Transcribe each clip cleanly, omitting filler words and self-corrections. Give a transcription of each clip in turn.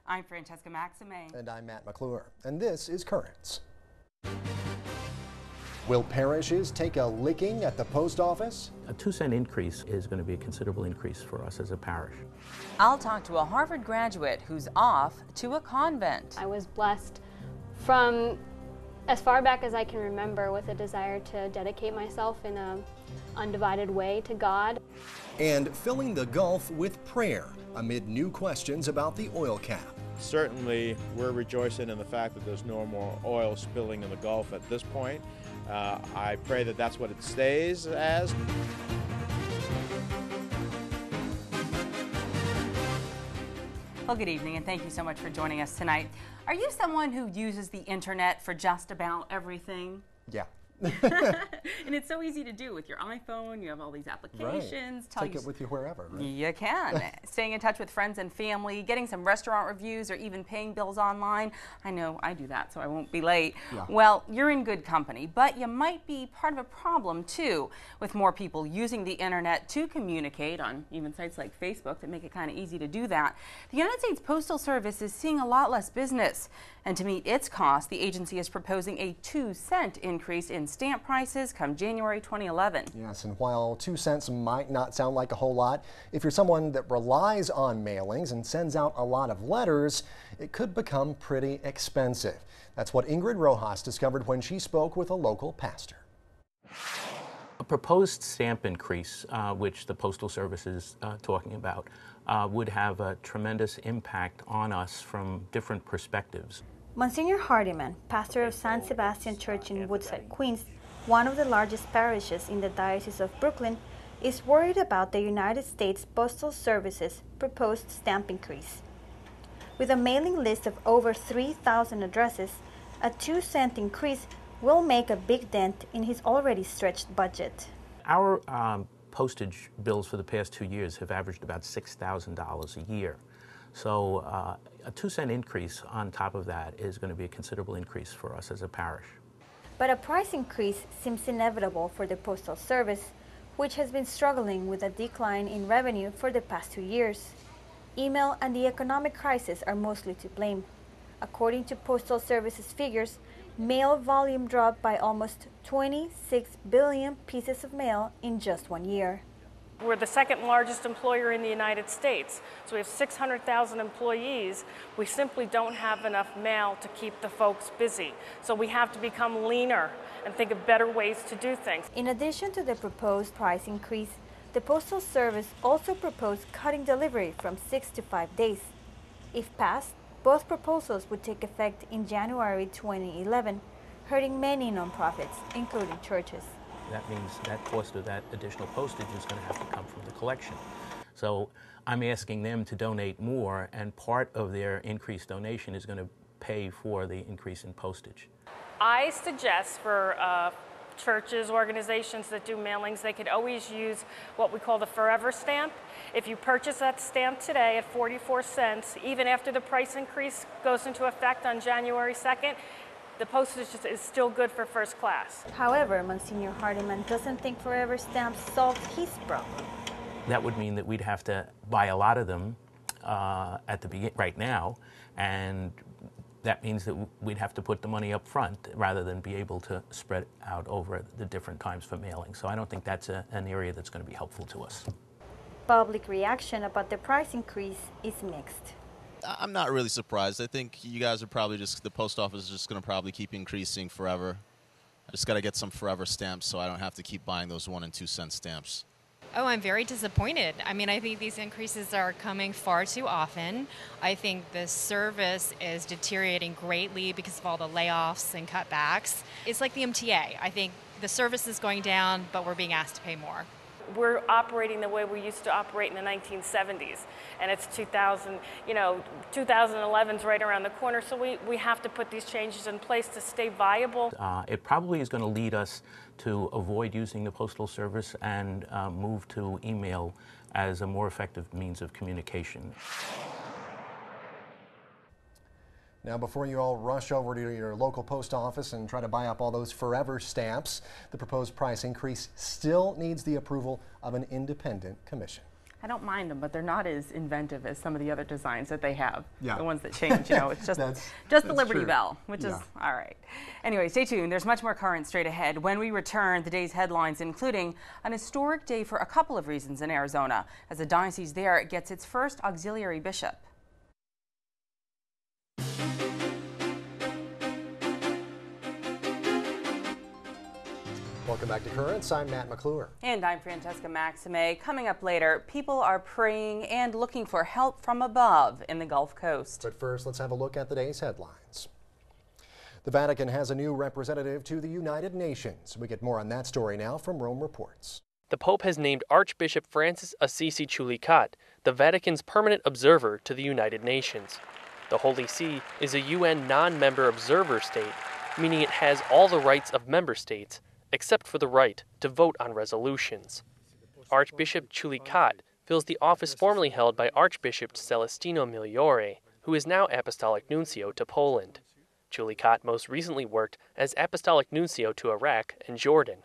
I'm Francesca Maxime. And I'm Matt McClure. And this is Currents. Will parishes take a licking at the post office? A 2-cent increase is going to be a considerable increase for us as a parish. I'll talk to a Harvard graduate who's off to a convent. I was blessed from as far back as I can remember with a desire to dedicate myself in an undivided way to God. And filling the gulf with prayer amid new questions about the oil cap. Certainly, we're rejoicing in the fact that there's no more oil spilling in the Gulf at this point. I pray that that's what it stays as. Well, good evening, and thank you so much for joining us tonight. Are you someone who uses the internet for just about everything? Yeah. And it's so easy to do with your iPhone. You have all these applications. Right. Take it with you wherever, right? You can. Staying in touch with friends and family, getting some restaurant reviews, or even paying bills online. I know I do that, so I won't be late. Yeah. Well, you're in good company, but you might be part of a problem, too, with more people using the internet to communicate on even sites like Facebook that make it kind of easy to do that. The United States Postal Service is seeing a lot less business. And to meet its cost, the agency is proposing a 2-cent increase in stamp prices come January 2011. Yes, and while 2 cents might not sound like a whole lot, if you're someone that relies on mailings and sends out a lot of letters, it could become pretty expensive. That's what Ingrid Rojas discovered when she spoke with a local pastor. A proposed stamp increase, which the Postal Service is talking about, would have a tremendous impact on us from different perspectives. Monsignor Hardiman, pastor of San Sebastian Church in Woodside, Queens, one of the largest parishes in the Diocese of Brooklyn, is worried about the United States Postal Service's proposed stamp increase. With a mailing list of over 3,000 addresses, a 2-cent increase will make a big dent in his already stretched budget. Our postage bills for the past 2 years have averaged about $6,000 a year. So a 2-cent increase on top of that is going to be a considerable increase for us as a parish. But a price increase seems inevitable for the Postal Service, which has been struggling with a decline in revenue for the past 2 years. Email and the economic crisis are mostly to blame. According to Postal Service's figures, mail volume dropped by almost 26 billion pieces of mail in just 1 year. We're the second largest employer in the United States, so we have 600,000 employees. We simply don't have enough mail to keep the folks busy. So we have to become leaner and think of better ways to do things. In addition to the proposed price increase, the Postal Service also proposed cutting delivery from 6 to 5 days. If passed, both proposals would take effect in January 2011, hurting many nonprofits, including churches. That means that cost of that additional postage is going to have to come from the collection. So I'm asking them to donate more, and part of their increased donation is going to pay for the increase in postage. I suggest for churches, organizations that do mailings, they could always use what we call the forever stamp. If you purchase that stamp today at 44 cents, even after the price increase goes into effect on January 2nd, the postage is still good for first class. However, Monsignor Hardiman doesn't think forever stamps solved his problem. That would mean that we'd have to buy a lot of them right now, and that means that we'd have to put the money up front rather than be able to spread it out over the different times for mailing. So I don't think that's an area that's going to be helpful to us. Public reaction about the price increase is mixed. I'm not really surprised. I think you guys are probably the post office is just going to probably keep increasing forever. I just got to get some forever stamps so I don't have to keep buying those 1 and 2 cent stamps. Oh, I'm very disappointed. I mean, I think these increases are coming far too often. I think the service is deteriorating greatly because of all the layoffs and cutbacks. It's like the MTA. I think the service is going down, but we're being asked to pay more. We're operating the way we used to operate in the 1970s, and it's 2011's right around the corner, so we have to put these changes in place to stay viable. It probably is going to lead us to avoid using the Postal Service and move to email as a more effective means of communication. Now, before you all rush over to your local post office and try to buy up all those forever stamps, the proposed price increase still needs the approval of an independent commission. I don't mind them, but they're not as inventive as some of the other designs that they have. Yeah. The ones that change, it's just the Liberty true. Bell, which is all right. Anyway, stay tuned. There's much more current straight ahead. When we return, the day's headlines, including an historic day for a couple of reasons in Arizona, as the diocese there gets its first auxiliary bishop. Welcome back to Currents. I'm Matt McClure. And I'm Francesca Maxime. Coming up later, people are praying and looking for help from above in the Gulf Coast. But first, let's have a look at the day's headlines. The Vatican has a new representative to the United Nations. We get more on that story now from Rome Reports. The Pope has named Archbishop Francis Assisi Chulicat the Vatican's permanent observer to the United Nations. The Holy See is a UN non-member observer state, meaning it has all the rights of member states, except for the right to vote on resolutions. Archbishop Chulicat fills the office formerly held by Archbishop Celestino Migliore, who is now Apostolic Nuncio to Poland. Chulicat most recently worked as Apostolic Nuncio to Iraq and Jordan.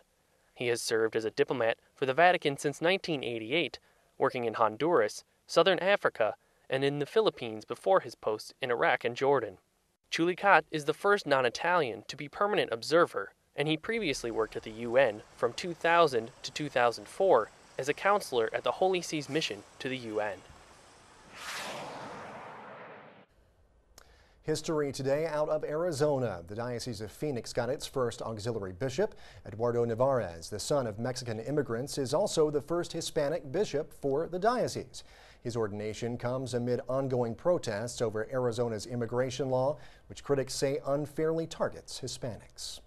He has served as a diplomat for the Vatican since 1988, working in Honduras, Southern Africa, and in the Philippines before his posts in Iraq and Jordan. Chulicat is the first non-Italian to be permanent observer, and he previously worked at the UN from 2000 to 2004 as a counselor at the Holy See's mission to the UN. History today out of Arizona. The Diocese of Phoenix got its first auxiliary bishop. Eduardo Nevarez, the son of Mexican immigrants, is also the first Hispanic bishop for the diocese. His ordination comes amid ongoing protests over Arizona's immigration law, which critics say unfairly targets Hispanics.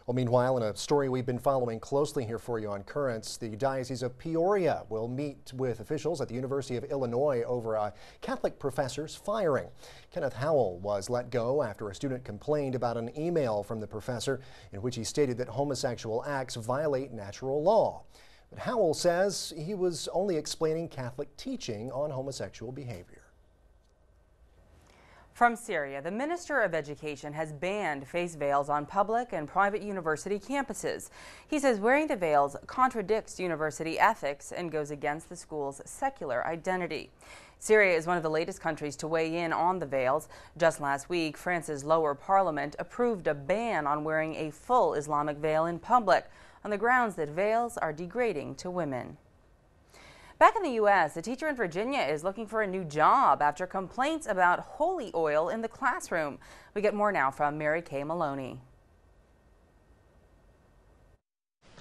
Well, meanwhile, in a story we've been following closely here for you on Currents, the Diocese of Peoria will meet with officials at the University of Illinois over a Catholic professor's firing. Kenneth Howell was let go after a student complained about an email from the professor in which he stated that homosexual acts violate natural law. But Howell says he was only explaining Catholic teaching on homosexual behavior. From Syria, the Minister of Education has banned face veils on public and private university campuses. He says wearing the veils contradicts university ethics and goes against the school's secular identity. Syria is one of the latest countries to weigh in on the veils. Just last week, France's lower parliament approved a ban on wearing a full Islamic veil in public on the grounds that veils are degrading to women. Back in the U.S., a teacher in Virginia is looking for a new job after complaints about holy oil in the classroom. We get more now from Mary Kay Maloney.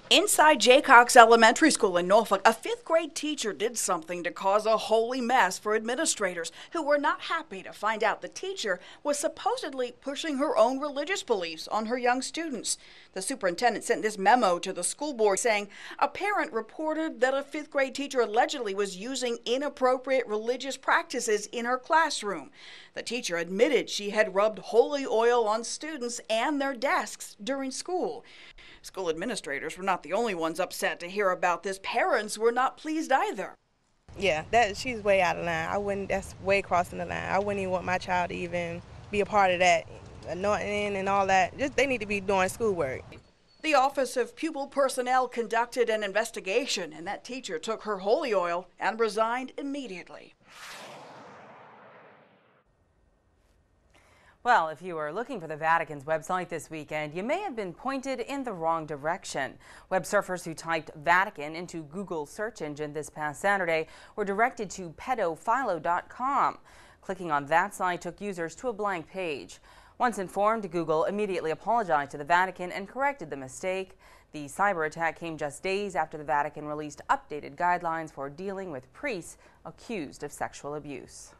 Inside Jaycox Elementary School in Norfolk, a fifth-grade teacher did something to cause a holy mess for administrators who were not happy to find out the teacher was supposedly pushing her own religious beliefs on her young students. The superintendent sent this memo to the school board saying a parent reported that a fifth-grade teacher allegedly was using inappropriate religious practices in her classroom. The teacher admitted she had rubbed holy oil on students and their desks during school. School administrators were not the only ones upset to hear about this. Parents were not pleased either. Yeah, she's way out of line. That's way crossing the line. I wouldn't even want my child to even be a part of that, anointing and all that. They need to be doing schoolwork. The Office of Pupil Personnel conducted an investigation, and that teacher took her holy oil and resigned immediately. Well, if you were looking for the Vatican's website this weekend, you may have been pointed in the wrong direction. Web surfers who typed Vatican into Google's search engine this past Saturday were directed to pedophilo.com. Clicking on that site took users to a blank page. Once informed, Google immediately apologized to the Vatican and corrected the mistake. The cyber attack came just days after the Vatican released updated guidelines for dealing with priests accused of sexual abuse.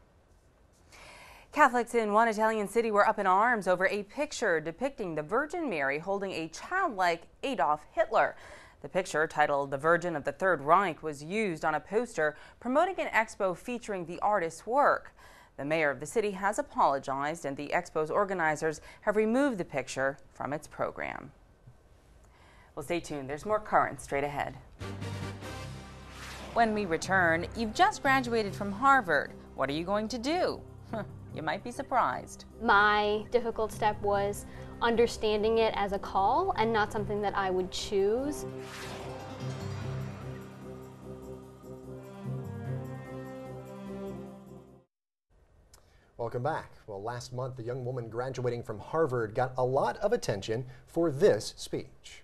Catholics in one Italian city were up in arms over a picture depicting the Virgin Mary holding a childlike Adolf Hitler. The picture, titled "The Virgin of the Third Reich," was used on a poster promoting an expo featuring the artist's work. The mayor of the city has apologized, and the expo's organizers have removed the picture from its program. Well, stay tuned. There's more current straight ahead. When we return, you've just graduated from Harvard. What are you going to do? You might be surprised. My difficult step was understanding it as a call and not something that I would choose. Welcome back. Well, last month, the young woman graduating from Harvard got a lot of attention for this speech.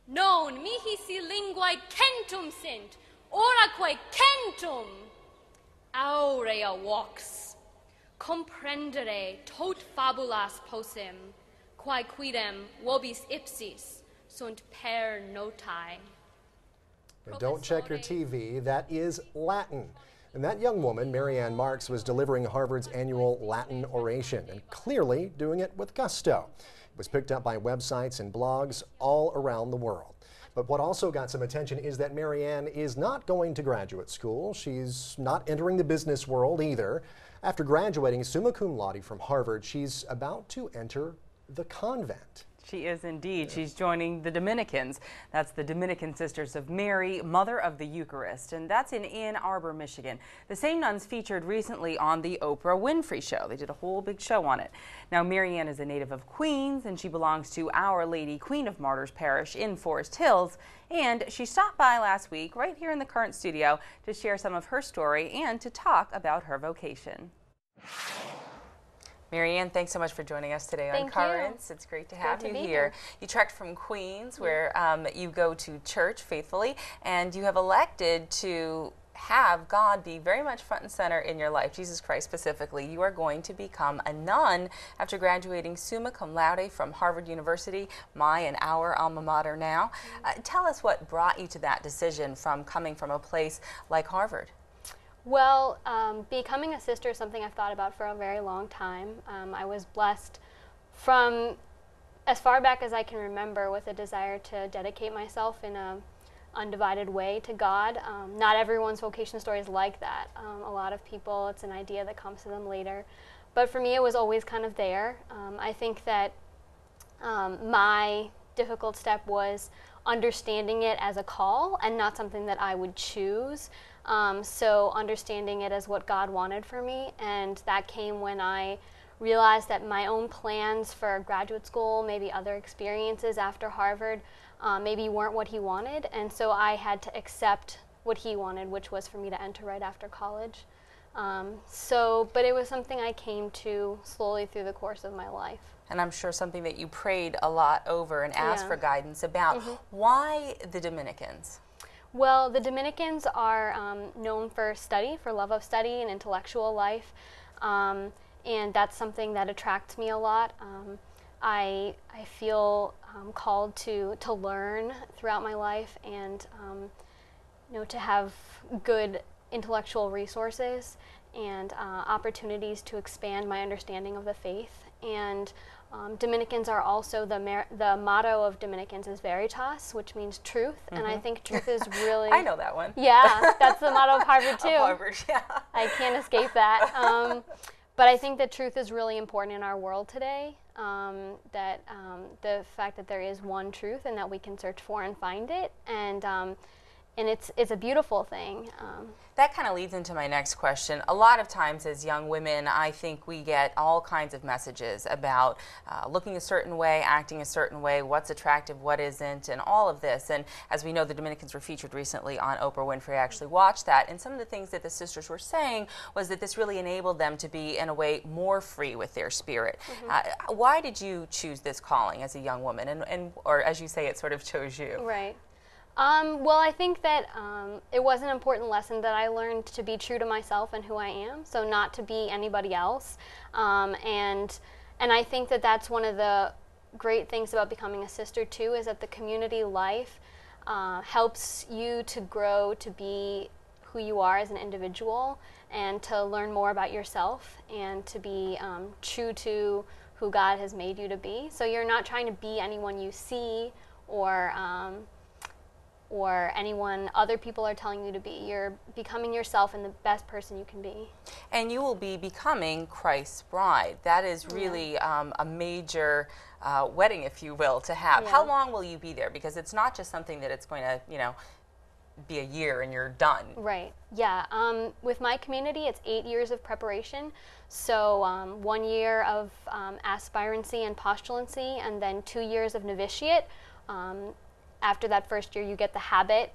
Non mihi si linguae centum sint, oraque centum. Aurea vox. Comprendere tot fabulas possem, quae quidem vobis ipsis sunt per notae. And don't check your TV, that is Latin. And that young woman, Marianne Marks, was delivering Harvard's annual Latin oration and clearly doing it with gusto. It was picked up by websites and blogs all around the world. But what also got some attention is that Marianne is not going to graduate school. She's not entering the business world either. After graduating summa cum laude from Harvard, she's about to enter the convent. She is indeed. Yeah. She's joining the Dominicans. That's the Dominican Sisters of Mary, Mother of the Eucharist, and that's in Ann Arbor, Michigan. The same nuns featured recently on the Oprah Winfrey Show. They did a whole big show on it. Now, Marianne is a native of Queens, and she belongs to Our Lady Queen of Martyrs Parish in Forest Hills. And she stopped by last week right here in the Current studio to share some of her story and to talk about her vocation. Marianne, thanks so much for joining us today on Currents. It's great to have you here. You trekked from Queens, where you go to church faithfully, and you have elected to have God be very much front and center in your life, Jesus Christ specifically. You are going to become a nun after graduating summa cum laude from Harvard University, my and our alma mater now. Tell us what brought you to that decision from coming from a place like Harvard. Well, becoming a sister is something I've thought about for a very long time. I was blessed from as far back as I can remember with a desire to dedicate myself in an undivided way to God. Not everyone's vocation story is like that. A lot of people, it's an idea that comes to them later. But for me, it was always kind of there. I think that my difficult step was understanding it as a call and not something that I would choose. So understanding it as what God wanted for me, and that came when I realized that my own plans for graduate school, maybe other experiences after Harvard, maybe weren't what he wanted, and so I had to accept what he wanted, which was for me to enter right after college. But it was something I came to slowly through the course of my life. And I'm sure something that you prayed a lot over and asked for guidance about. Why the Dominicans? Well, the Dominicans are known for study, for love of study and intellectual life, and that's something that attracts me a lot. I feel called to learn throughout my life and to have good intellectual resources and opportunities to expand my understanding of the faith. And Dominicans are also, the motto of Dominicans is Veritas, which means truth, and I think truth is really... I know that one. Yeah, that's the motto of Harvard too. Harvard, yeah. I can't escape that. But I think that truth is really important in our world today, that the fact that there is one truth and that we can search for and find it, and it's a beautiful thing. That kind of leads into my next question. A lot of times as young women, I think we get all kinds of messages about looking a certain way, acting a certain way, what's attractive, what isn't, and all of this. And as we know, the Dominicans were featured recently on Oprah Winfrey. I actually watched that. And some of the things that the sisters were saying was that this really enabled them to be, in a way, more free with their spirit. Why did you choose this calling as a young woman? Or as you say, it sort of chose you. Right. Well, I think that it was an important lesson that I learned to be true to myself and who I am, so not to be anybody else. And I think that that's one of the great things about becoming a sister too, is that the community life helps you to grow to be who you are as an individual and to learn more about yourself and to be true to who God has made you to be. So you're not trying to be anyone you see or anyone other people are telling you to be. You're becoming yourself and the best person you can be. And you will be becoming Christ's bride. That is really a major wedding, if you will, to have. How long will you be there? Because it's not just something that it's going to, be a year and you're done. Right. Yeah. With my community, it's 8 years of preparation. So 1 year of aspirancy and postulancy, and then 2 years of novitiate. After that first year, you get the habit,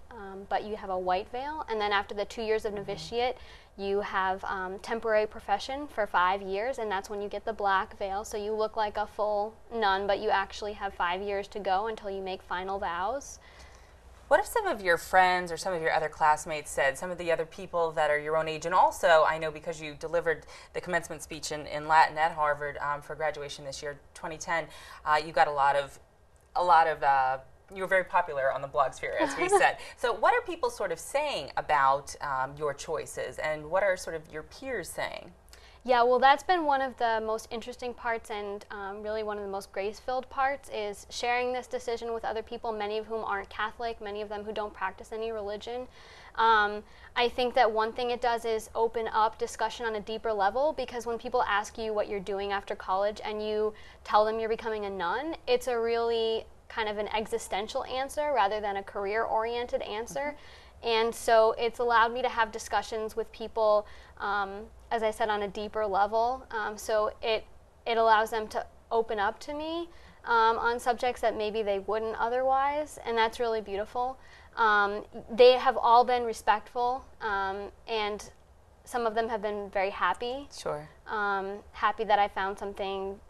but you have a white veil. And then after the 2 years of novitiate, you have temporary profession for 5 years, and that's when you get the black veil. So you look like a full nun, but you actually have 5 years to go until you make final vows. What have some of your friends or some of your other classmates said, some of the other people that are your own age? And also, I know because you delivered the commencement speech in Latin at Harvard for graduation this year, 2010, you got a lot of you were very popular on the blog sphere, as we said. So what are people sort of saying about your choices, and what are sort of your peers saying? Yeah, well, that's been one of the most interesting parts, and really one of the most grace-filled parts is sharing this decision with other people, many of whom aren't Catholic, many of them who don't practice any religion. I think that one thing it does is open up discussion on a deeper level, because when people ask you what you're doing after college and you tell them you're becoming a nun, it's a really kind of an existential answer rather than a career-oriented answer. And so it's allowed me to have discussions with people, as I said, on a deeper level. So it allows them to open up to me on subjects that maybe they wouldn't otherwise, and that's really beautiful. They have all been respectful, and some of them have been very happy. Sure. Happy that I found something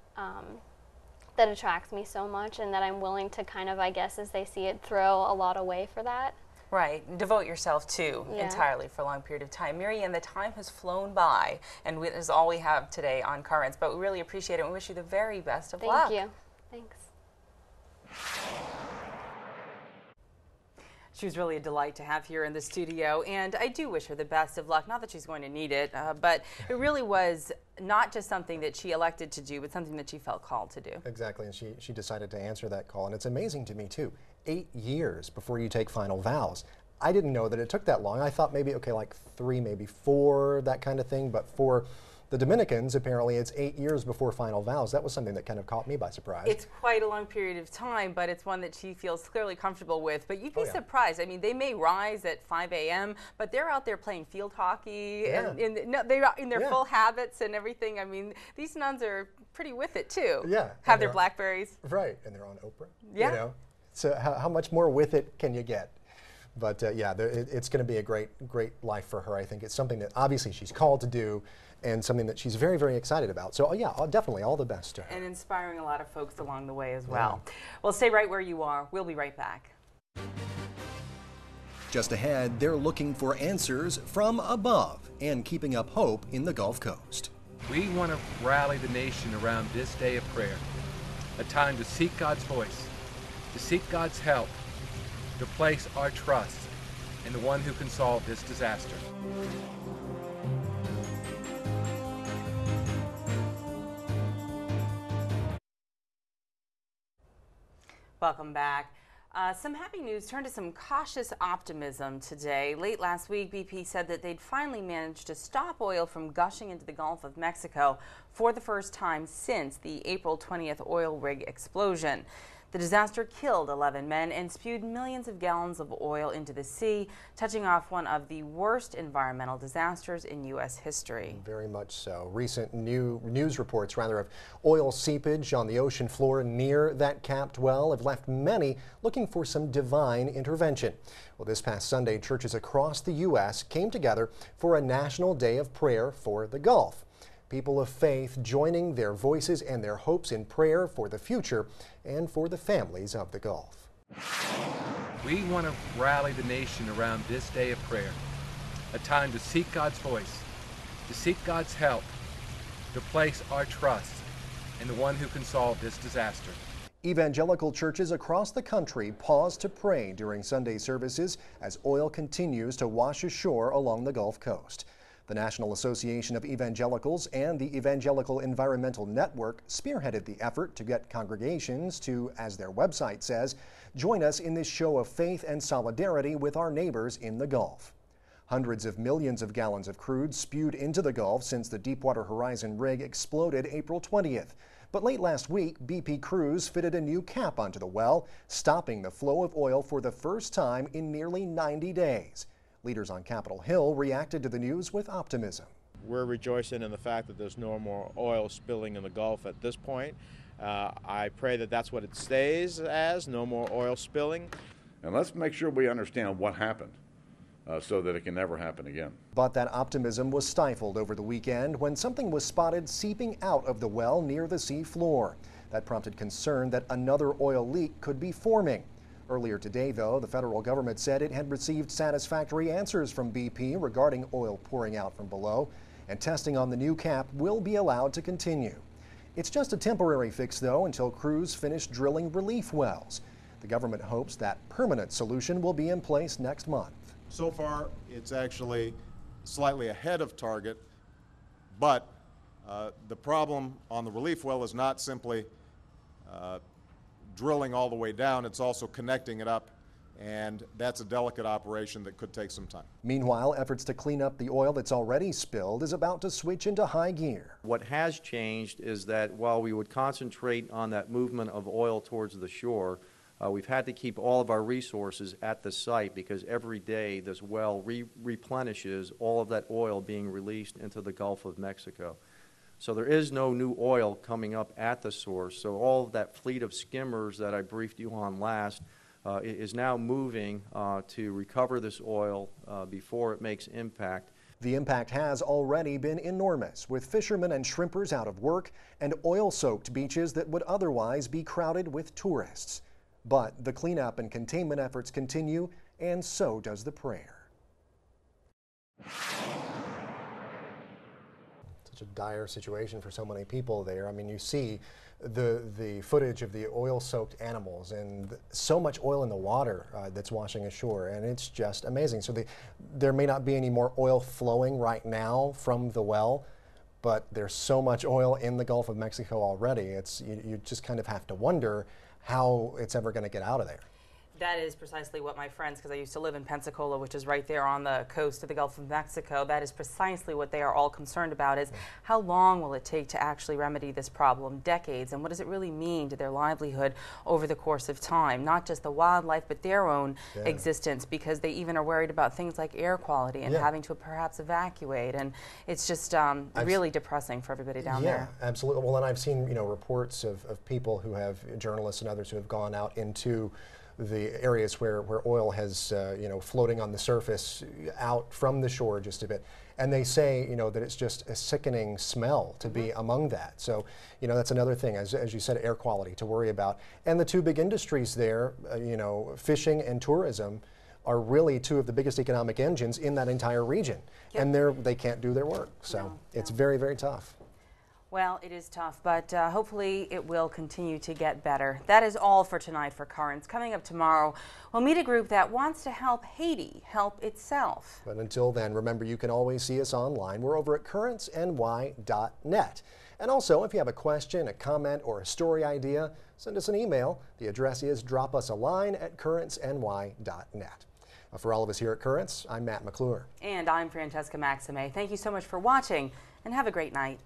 that attracts me so much, and that I'm willing to kind of, I guess, as they see it, throw a lot away for that. Right, devote yourself to entirely for a long period of time. Mary Ann, the time has flown by, and this is all we have today on Currents, but we really appreciate it and wish you the very best of luck. Thank you. Thanks. She was really a delight to have here in the studio, and I do wish her the best of luck. Not that she's going to need it, but it really was not just something that she elected to do, but something that she felt called to do. Exactly, and she decided to answer that call, and it's amazing to me too. 8 years before you take final vows. I didn't know that it took that long. I thought maybe, okay, like 3, maybe 4, that kind of thing, but for the Dominicans, apparently it's 8 years before final vows. That was something that kind of caught me by surprise. It's quite a long period of time, but it's one that she feels clearly comfortable with. But you'd be surprised. I mean, they may rise at 5 a.m., but they're out there playing field hockey, and they're in their full habits and everything. I mean, these nuns are pretty with it, too. Yeah. Have their Blackberries. Right, and they're on Oprah. Yeah. You know? So how much more with it can you get? But yeah, it's going to be a great life for her. I think it's something that obviously she's called to do, and something that she's very, very excited about. So yeah, definitely all the best to her. And inspiring a lot of folks along the way as well. Well, stay right where you are. We'll be right back. Just ahead, they're looking for answers from above and keeping up hope in the Gulf Coast. We want to rally the nation around this day of prayer, a time to seek God's voice, to seek God's help, to place our trust in the one who can solve this disaster. Welcome back. Some happy news turned to some cautious optimism today. Late last week, BP said that they'd finally managed to stop oil from gushing into the Gulf of Mexico for the first time since the April 20th oil rig explosion. The disaster killed 11 men and spewed millions of gallons of oil into the sea, touching off one of the worst environmental disasters in U.S. history. Very much so. Recent news reports, of oil seepage on the ocean floor near that capped well have left many looking for some divine intervention. Well, this past Sunday, churches across the U.S. came together for a national day of prayer for the Gulf. People of faith joining their voices and their hopes in prayer for the future and for the families of the Gulf. We want to rally the nation around this day of prayer, a time to seek God's voice, to seek God's help, to place our trust in the one who can solve this disaster. Evangelical churches across the country paused to pray during Sunday services as oil continues to wash ashore along the Gulf Coast. The National Association of Evangelicals and the Evangelical Environmental Network spearheaded the effort to get congregations to, as their website says, join us in this show of faith and solidarity with our neighbors in the Gulf. Hundreds of millions of gallons of crude spewed into the Gulf since the Deepwater Horizon rig exploded April 20th. But late last week, BP crews fitted a new cap onto the well, stopping the flow of oil for the first time in nearly 90 days. Leaders on Capitol Hill reacted to the news with optimism. We're rejoicing in the fact that there's no more oil spilling in the Gulf at this point. I pray that that's what it stays as, no more oil spilling. And let's make sure we understand what happened so that it can never happen again. But that optimism was stifled over the weekend when something was spotted seeping out of the well near the sea floor. That prompted concern that another oil leak could be forming. Earlier today, though, the federal government said it had received satisfactory answers from BP regarding oil pouring out from below, and testing on the new cap will be allowed to continue. It's just a temporary fix, though, until crews finish drilling relief wells. The government hopes that permanent solution will be in place next month. So far, it's actually slightly ahead of target, but the problem on the relief well is not simply drilling all the way down, it's also connecting it up, and that's a delicate operation that could take some time. Meanwhile, efforts to clean up the oil that's already spilled is about to switch into high gear. What has changed is that while we would concentrate on that movement of oil towards the shore, we've had to keep all of our resources at the site because every day this well replenishes all of that oil being released into the Gulf of Mexico. So there is no new oil coming up at the source. So all of that fleet of skimmers that I briefed you on last is now moving to recover this oil before it makes impact. The impact has already been enormous, with fishermen and shrimpers out of work and oil-soaked beaches that would otherwise be crowded with tourists. But the cleanup and containment efforts continue, and so does the prayer. Such a dire situation for so many people there. I mean, you see the footage of the oil-soaked animals and so much oil in the water that's washing ashore, and it's just amazing. So there may not be any more oil flowing right now from the well, but there's so much oil in the Gulf of Mexico already. You just kind of have to wonder how it's ever going to get out of there. That is precisely what my friends, because I used to live in Pensacola, which is right there on the coast of the Gulf of Mexico, that is precisely what they are all concerned about, is how long will it take to actually remedy this problem? Decades. And what does it really mean to their livelihood over the course of time? Not just the wildlife, but their own existence, because they even are worried about things like air quality and having to perhaps evacuate. And it's just really depressing for everybody down there. Yeah, absolutely. Well, and I've seen, reports of people who have, journalists and others who have gone out into the areas where oil has, floating on the surface out from the shore just a bit. And they say, that it's just a sickening smell to be among that. So, that's another thing, as you said, air quality to worry about. And the two big industries there, fishing and tourism, are really two of the biggest economic engines in that entire region. Yep. And they can't do their work. So it's very, very tough. Well, it is tough, but hopefully it will continue to get better. That is all for tonight for Currents. Coming up tomorrow, we'll meet a group that wants to help Haiti help itself. But until then, remember, you can always see us online. We're over at currentsny.net. And also, if you have a question, a comment, or a story idea, send us an email. The address is dropusaline@currentsny.net. For all of us here at Currents, I'm Matt McClure. And I'm Francesca Maxime. Thank you so much for watching, and have a great night.